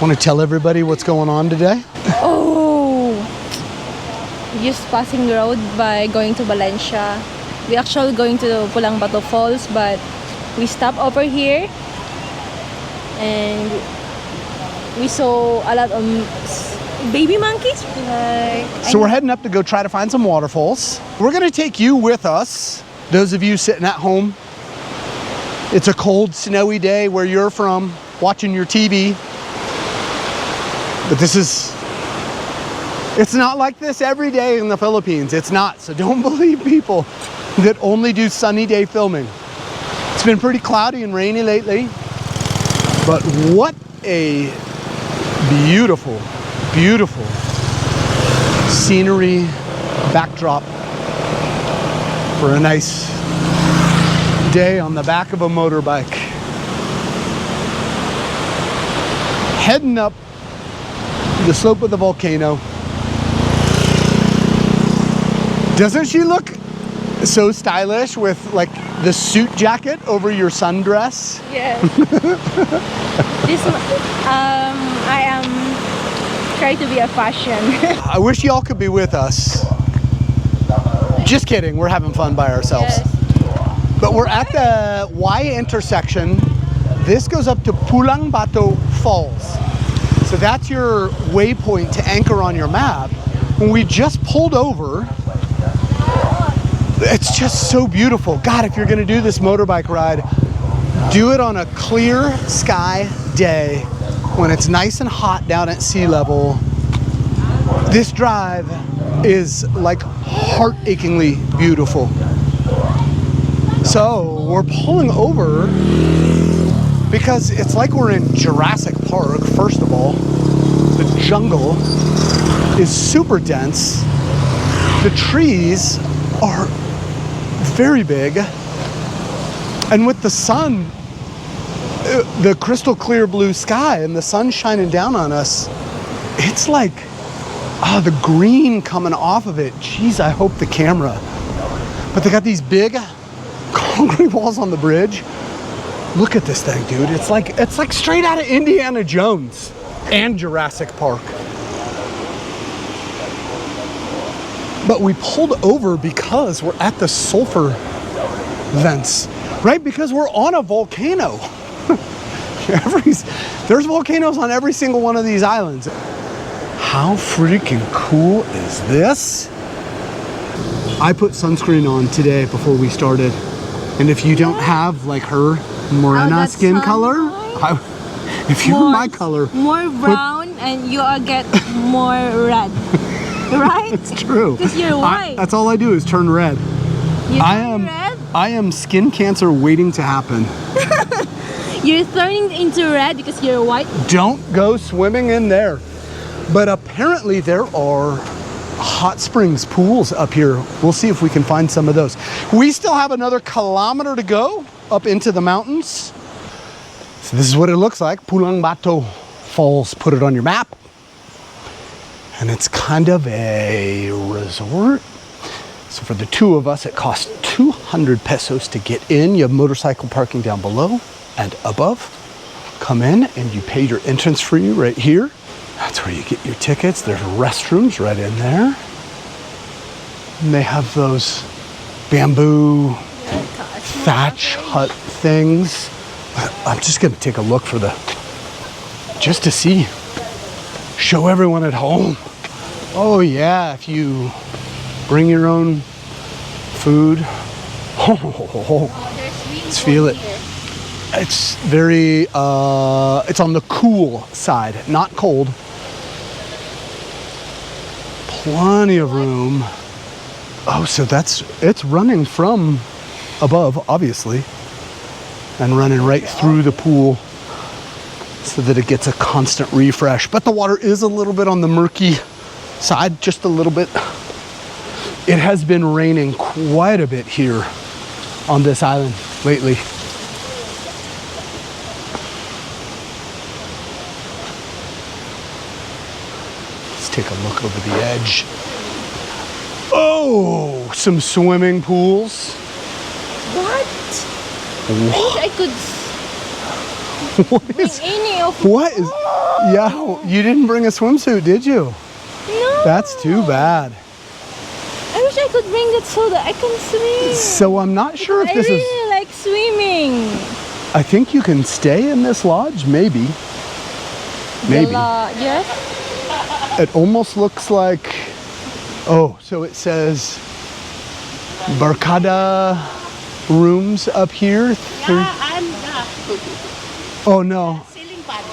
Want to tell everybody what's going on today? Oh, just passing the road by going to Valencia. We actually going to Pulangbato Falls, but we stopped over here and we saw a lot of baby monkeys. So we're heading up to go try to find some waterfalls. We're gonna take you with us. Those of you sitting at home, it's a cold, snowy day where you're from, watching your TV. But it's not like this every day in the Philippines. It's not. So don't believe people that only do sunny day filming. It's been pretty cloudy and rainy lately. But what a beautiful, beautiful scenery backdrop for a nice day on the back of a motorbike. Heading up the slope of the volcano. Doesn't she look so stylish with like the suit jacket over your sundress? Yes. I am trying to be a fashion. I wish y'all could be with us. Just kidding, we're having fun by ourselves. Yes. But we're at the Y intersection. This goes up to Pulangbato Falls. So that's your waypoint to anchor on your map. When we just pulled over, it's just so beautiful. God, if you're gonna do this motorbike ride, do it on a clear sky day when it's nice and hot down at sea level. This drive is like heart-achingly beautiful. So we're pulling over because it's like we're in Jurassic Park. First of all, the jungle is super dense. The trees are very big. And with the sun, the crystal clear blue sky and the sun shining down on us, it's like, the green coming off of it. Jeez, I hope the camera. But they got these big concrete walls on the bridge. Look at this thing, dude. It's like straight out of Indiana Jones and Jurassic Park. But we pulled over because we're at the sulfur vents, right? Because we're on a volcano. There's volcanoes on every single one of these islands. How freaking cool is this? I put sunscreen on today before we started. And if you don't have like her morena skin color, if you're my color, more brown and you get more red. Right? It's true. Because you're white. That's all I do is turn red. I am skin cancer waiting to happen. You're turning into red because you're white. Don't go swimming in there. But apparently there are hot springs pools up here. We'll see if we can find some of those. We still have another kilometer to go up into the mountains. So this is what it looks like. Pulangbato Falls. Put it on your map. And it's kind of a resort. So for the two of us, it costs 200 pesos to get in. You have motorcycle parking down below and above. Come in and you pay your entrance fee right here. That's where you get your tickets. There's restrooms right in there. And they have those bamboo thatch hut things. I'm just gonna take a look for just to see, show everyone at home. Oh yeah, if you bring your own food, let's feel it. It's very, it's on the cool side, not cold. Plenty of room. Oh, so it's running from above, obviously, and running right through the pool so that it gets a constant refresh. But the water is a little bit on the murky side, just a little bit. It has been raining quite a bit here on this island lately. Let's take a look over the edge. Oh, some swimming pools. What? What? I wish I could. What is? Yeah, you didn't bring a swimsuit, did you? No. That's too bad. I wish I could bring that so that I can swim. So I'm not sure if I this is... really like swimming. I think you can stay in this lodge, maybe. Maybe. Yes? It almost looks like... Oh, so it says Barcada rooms up here. Yeah, and Oh no. ceiling fan.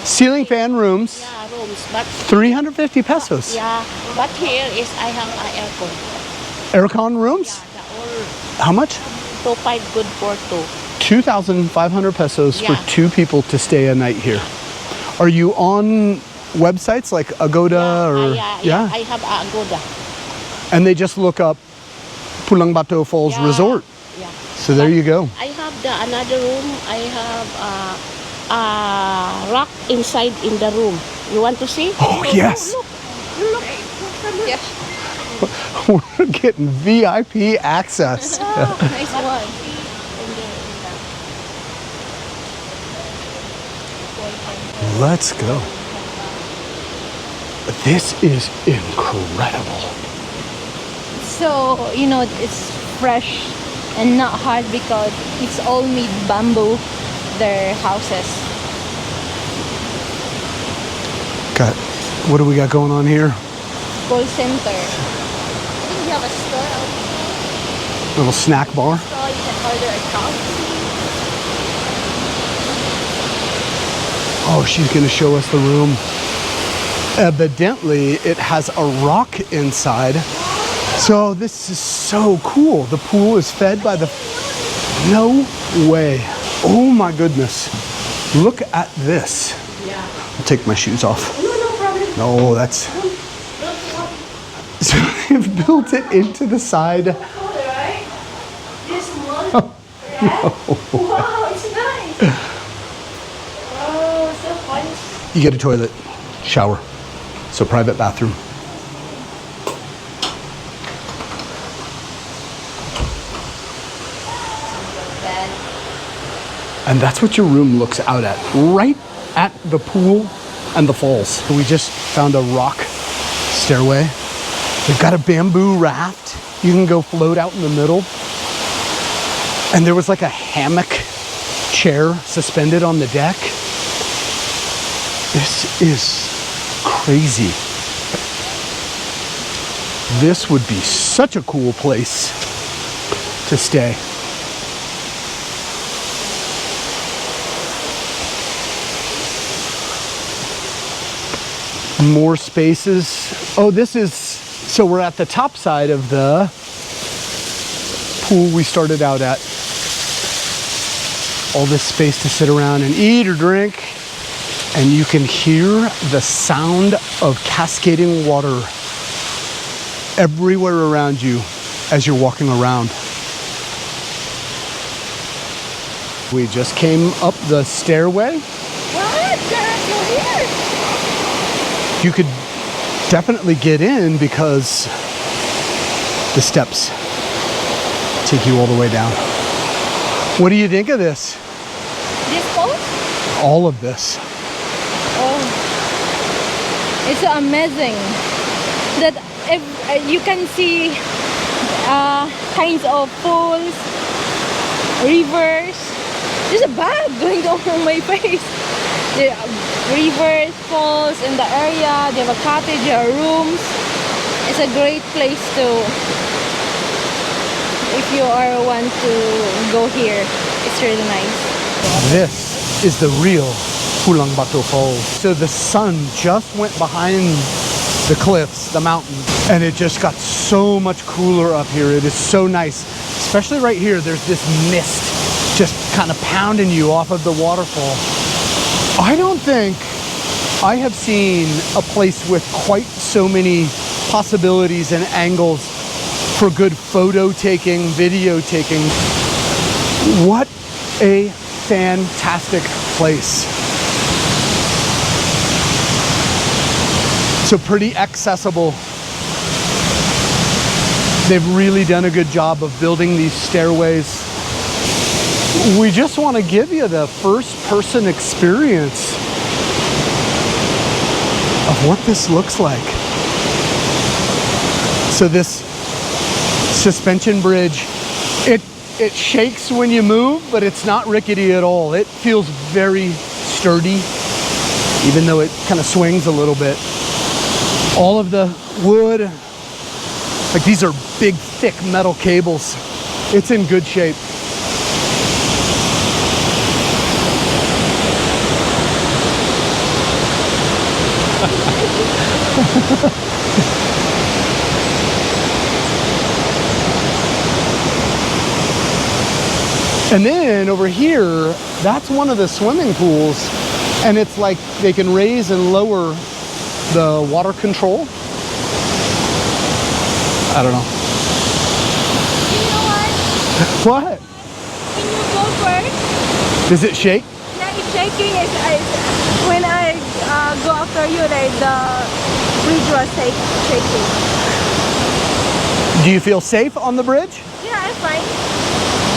Ceiling fan rooms, Yeah, rooms. But 350 pesos. yeah, but here is I have an aircon. Aircon rooms? The all How much? 2.5 good for two. 2,500 pesos Yeah. for two people to stay a night here. Are you on websites like Agoda or... Yeah, I have a Agoda. And they just look up Pulangbato Falls Yeah. Resort. Yeah. So there But you go. I have another room. I have a rock inside in the room. You want to see? Oh, yes. Look. Yeah. We're getting VIP access. Nice one. Let's go. This is incredible. So, you know, it's fresh and not hard because it's all made bamboo, their houses. Got, what do we got going on here? Call center. I think you have a store out here. Little snack bar. So you can order a coffee. Oh, she's gonna show us the room. Evidently, it has a rock inside. So this is so cool. The pool is fed by the... No way. Oh my goodness. Look at this. I'll take my shoes off. No, that's... So they've built it into the side. Wow, it's nice. Oh, so fun. You get a toilet, shower. So private bathroom. And that's what your room looks out at, right at the pool and the falls. We just found a rock stairway. They've got a bamboo raft. You can go float out in the middle. And there was like a hammock chair suspended on the deck. This is crazy. This would be such a cool place to stay. More spaces. Oh, this is, so we're at the top side of the pool we started out at. All this space to sit around and eat or drink. And you can hear the sound of cascading water everywhere around you as you're walking around. We just came up the stairway. What? You're here. You could definitely get in because the steps take you all the way down. What do you think of this? This post? All of this. Oh, it's amazing that you can see kinds of pools, rivers. There's a bag going over my face. There are rivers, falls in the area. They have a cottage, there are rooms. It's a great place to, if you are want to go here. It's really nice. This is the real Pulangbato Falls. So the sun just went behind the cliffs, the mountain, and it just got so much cooler up here. It is so nice, especially right here. There's this mist just kind of pounding you off of the waterfall. I don't think I have seen a place with quite so many possibilities and angles for good photo taking, video taking. What a fantastic place. So pretty accessible. They've really done a good job of building these stairways. We just want to give you the first person experience of what this looks like. So this suspension bridge, it shakes when you move, but it's not rickety at all. It feels very sturdy, even though it kind of swings a little bit. All of the wood, like these are big, thick metal cables. It's in good shape. And then over here, that's one of the swimming pools, and it's like they can raise and lower the water control. I don't know. You know what? What? Can you go first? Does it shake? Yeah, it's shaking. When I go after you, like the bridge was shaking. Do you feel safe on the bridge? Yeah, I'm fine.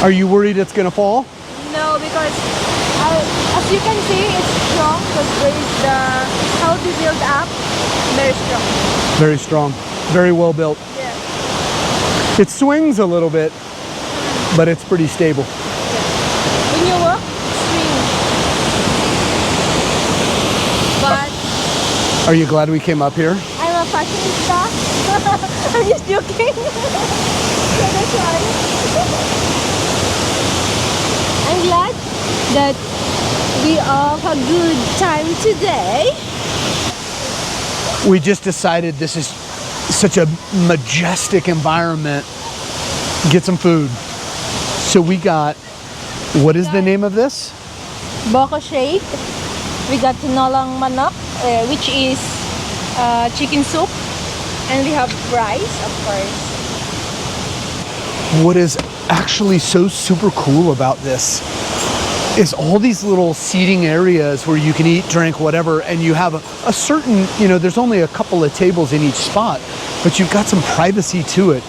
Are you worried it's gonna fall? No, because as you can see, it's strong because there is how to build up. Very strong. Very strong, very well built. Yeah. It swings a little bit, but it's pretty stable. When you walk, swing. But Are you glad we came up here? I'm a fashionista. I'm just joking. So that's why. I'm glad that we all have a good time today. We just decided this is such a majestic environment. Get some food. So we got, what is the name of this? Boko shake. We got tinolang manok, which is chicken soup. And we have rice, of course. What is actually so super cool about this is all these little seating areas where you can eat, drink, whatever, and you have a certain, you know, there's only a couple of tables in each spot, but you've got some privacy to it.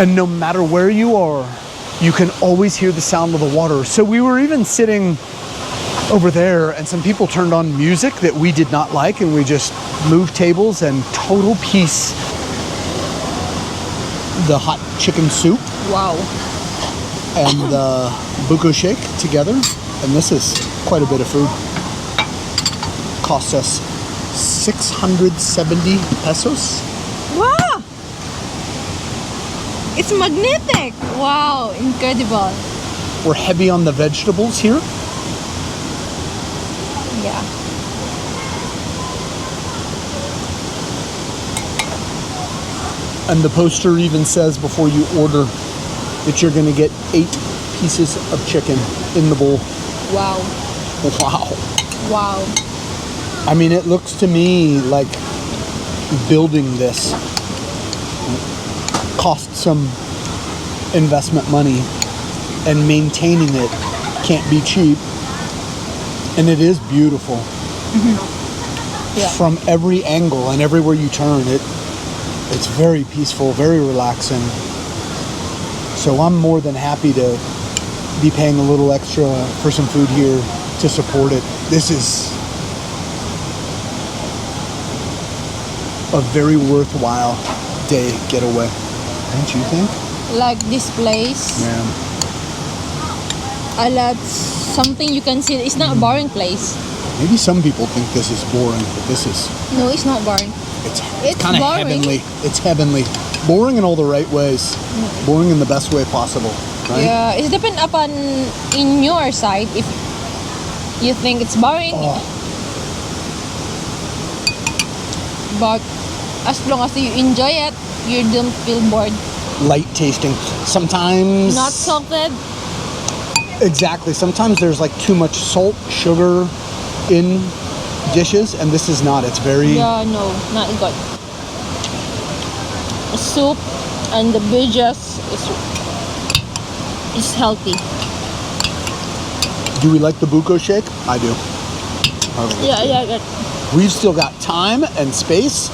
And no matter where you are, you can always hear the sound of the water. So we were even sitting over there and some people turned on music that we did not like, and we just moved tables and total peace. The hot chicken soup. Wow. And the buko shake together, and this is quite a bit of food. Cost us 670 pesos. Wow! It's magnetic! Wow, incredible. We're heavy on the vegetables here. Yeah. And the poster even says before you order that you're gonna get 8 pieces of chicken in the bowl. Wow. Wow. Wow. I mean, it looks to me like building this cost some investment money, and maintaining it can't be cheap. And it is beautiful. Mm-hmm. Yeah. From every angle and everywhere you turn, it's very peaceful, very relaxing. So I'm more than happy to be paying a little extra for some food here to support it. This is a very worthwhile day getaway, don't you think? Like this place, Yeah. I like something you can see. It's not a boring place. Maybe some people think this is boring, but this is, No, it's not boring. it's It's kind of boring. heavenly. It's heavenly. Boring in all the right ways. Boring in the best way possible, right? Yeah, it depends upon in your side if you think it's boring. Oh, But as long as you enjoy it, you don't feel bored. light tasting. Sometimes... Not salted. Exactly. Sometimes there's like too much salt, sugar in dishes, and this is not. It's very... Yeah, no, not good. The soup and the veggies is healthy. Do we like the buko shake? I do. Yeah. We've still got time and space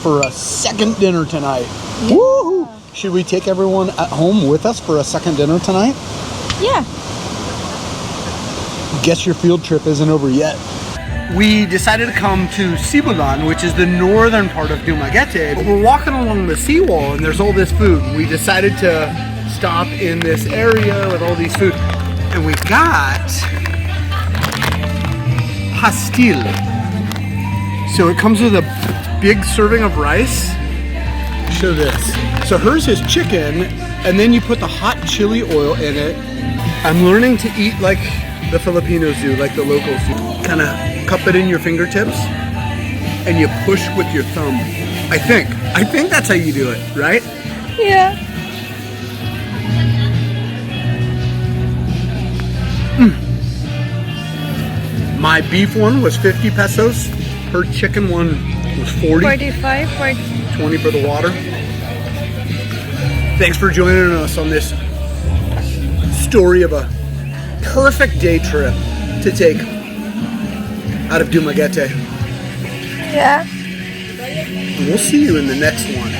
for a second dinner tonight. Yeah. Woohoo! Should we take everyone at home with us for a second dinner tonight? Yeah. Guess your field trip isn't over yet. we decided to come to Sibulan, which is the northern part of Dumaguete. But we're walking along the seawall and there's all this food. We decided to stop in this area with all these food. And we got pastil. So it comes with a big serving of rice. Show this. So hers is chicken, and then you put the hot chili oil in it. I'm learning to eat like the Filipinos do, like the locals do. Kind of cup it in your fingertips, and you push with your thumb. I think that's how you do it, right? Yeah. My beef one was 50 pesos. Her chicken one was 40. 45, 20 for the water. Thanks for joining us on this story of a perfect day trip to take out of Dumaguete. Yeah. We'll see you in the next one.